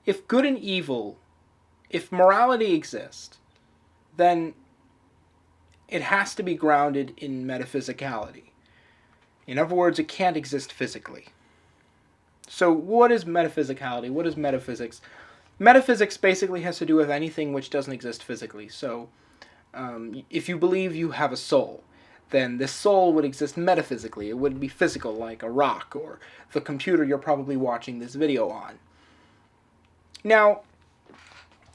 if good and evil, if morality exists, then it has to be grounded in metaphysicality. In other words, it can't exist physically. So what is metaphysicality? What is metaphysics? Metaphysics basically has to do with anything which doesn't exist physically. So if you believe you have a soul, then this soul would exist metaphysically. It wouldn't be physical like a rock or the computer you're probably watching this video on. Now,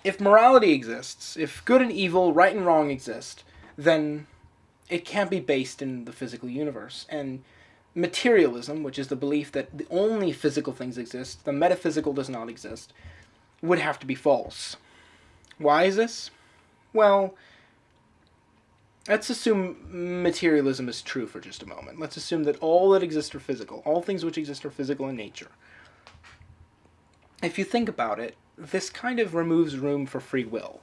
if morality exists, if good and evil, right and wrong exist, then it can't be based in the physical universe. And materialism, which is the belief that the only physical things exist, the metaphysical does not exist, would have to be false. Why is this? Well, let's assume materialism is true for just a moment. Let's assume that all that exists are physical. All things which exist are physical in nature. If you think about it, this kind of removes room for free will.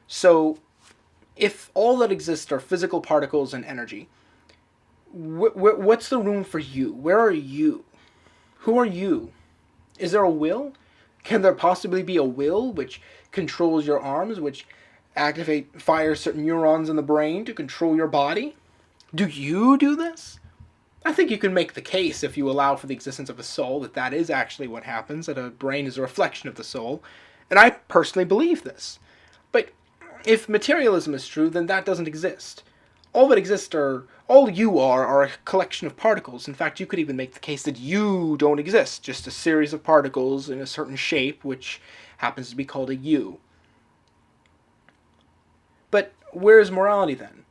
So, if all that exists are physical particles and energy, what's the room for you? Where are you? Who are you? Is there a will? Can there possibly be a will which controls your arms, which fires certain neurons in the brain to control your body? Do you do this? I think you can make the case, if you allow for the existence of a soul, that that is actually what happens, that a brain is a reflection of the soul. And I personally believe this. But if materialism is true, then that doesn't exist. All that exists all you are a collection of particles. In fact, you could even make the case that you don't exist, just a series of particles in a certain shape, which happens to be called a you. But where is morality then?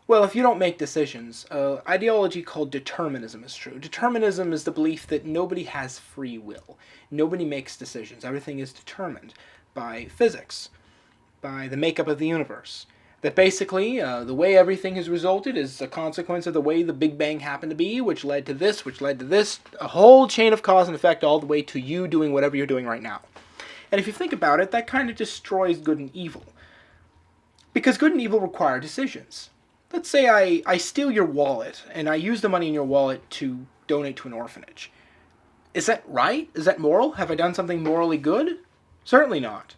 Well, if you don't make decisions, ideology called determinism is true. Determinism is the belief that nobody has free will. Nobody makes decisions. Everything is determined by physics, by the makeup of the universe. That basically, the way everything has resulted is a consequence of the way the Big Bang happened to be, which led to this, a whole chain of cause and effect all the way to you doing whatever you're doing right now. And if you think about it, that kind of destroys good and evil. Because good and evil require decisions. Let's say I steal your wallet, and I use the money in your wallet to donate to an orphanage. Is that right? Is that moral? Have I done something morally good? Certainly not.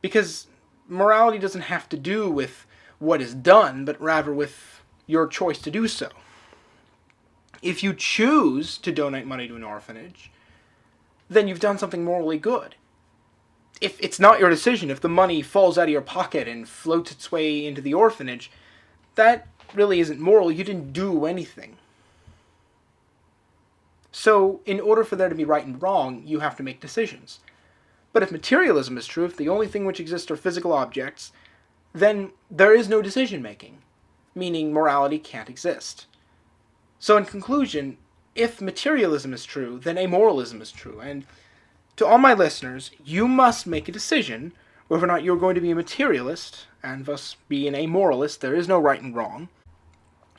Because morality doesn't have to do with what is done, but rather with your choice to do so. If you choose to donate money to an orphanage, then you've done something morally good. If it's not your decision, if the money falls out of your pocket and floats its way into the orphanage, that really isn't moral. You didn't do anything. So, in order for there to be right and wrong, you have to make decisions. But if materialism is true, if the only thing which exists are physical objects, then there is no decision-making, meaning morality can't exist. So in conclusion, if materialism is true, then amoralism is true. And to all my listeners, you must make a decision whether or not you're going to be a materialist, and thus be an amoralist, there is no right and wrong,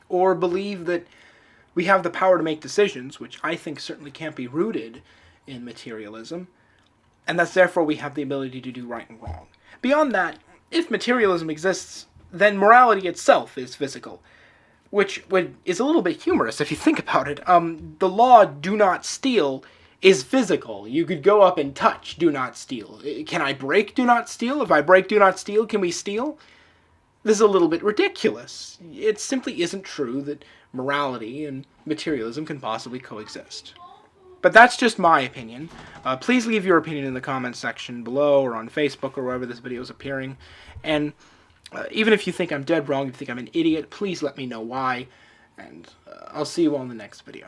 or believe that we have the power to make decisions, which I think certainly can't be rooted in materialism, and thus therefore we have the ability to do right and wrong. Beyond that, if materialism exists, then morality itself is physical, which is a little bit humorous if you think about it. The law do not steal is physical. You could go up and touch do not steal. Can I break do not steal? If I break do not steal, can we steal? This is a little bit ridiculous. It simply isn't true that morality and materialism can possibly coexist. But that's just my opinion. Please leave your opinion in the comments section below or on Facebook or wherever this video is appearing. And even if you think I'm dead wrong, if you think I'm an idiot, please let me know why. And I'll see you all in the next video.